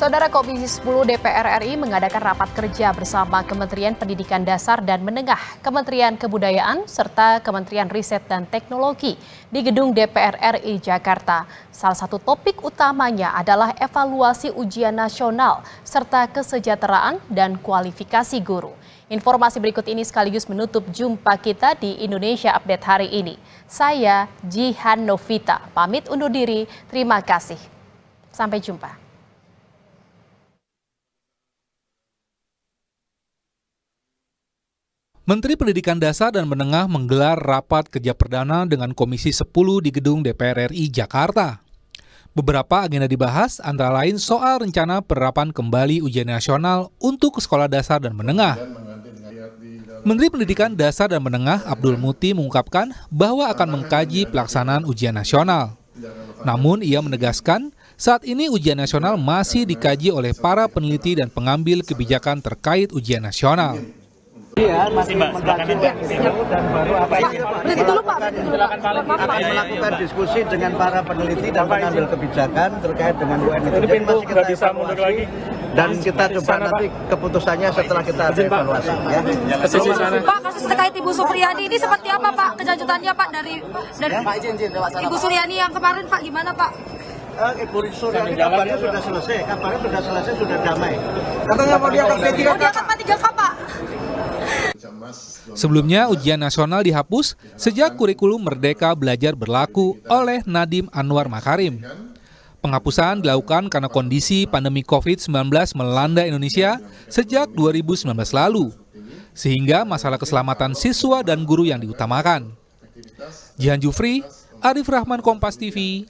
Saudara Komisi 10 DPR RI mengadakan rapat kerja bersama Kementerian Pendidikan Dasar dan Menengah, Kementerian Kebudayaan, serta Kementerian Riset dan Teknologi di Gedung DPR RI Jakarta. Salah satu topik utamanya adalah evaluasi ujian nasional, serta kesejahteraan dan kualifikasi guru. Informasi berikut ini sekaligus menutup jumpa kita di Indonesia Update hari ini. Saya Jihan Novita, pamit undur diri, terima kasih. Sampai jumpa. Menteri Pendidikan Dasar dan Menengah menggelar rapat kerja perdana dengan Komisi 10 di Gedung DPR RI Jakarta. Beberapa agenda dibahas antara lain soal rencana penerapan kembali ujian nasional untuk sekolah dasar dan menengah. Menteri Pendidikan Dasar dan Menengah Abdul Muti mengungkapkan bahwa akan mengkaji pelaksanaan ujian nasional. Namun ia menegaskan saat ini ujian nasional masih dikaji oleh para peneliti dan pengambil kebijakan terkait ujian nasional. Iya, masih mengkaji dan baru akan melakukan diskusi dengan para peneliti dan pengambil kebijakan terkait dengan UN itu. Jadi masih kita evaluasi dan kita coba nanti keputusannya setelah kita evaluasi. Ya. Pak, kasus terkait Ibu Supriyani ini seperti apa Pak? Kelanjutannya Pak dari Ibu Suryani yang kemarin Pak, gimana Pak? Ibu Suryani kabarnya sudah selesai, sudah damai. Katanya mau diangkat P3K Pak. Sebelumnya, ujian nasional dihapus sejak kurikulum Merdeka Belajar berlaku oleh Nadiem Anwar Makarim. Penghapusan dilakukan karena kondisi pandemi COVID-19 melanda Indonesia sejak 2019 lalu, sehingga masalah keselamatan siswa dan guru yang diutamakan. Jihan Jufri, Arif Rahman, Kompas TV,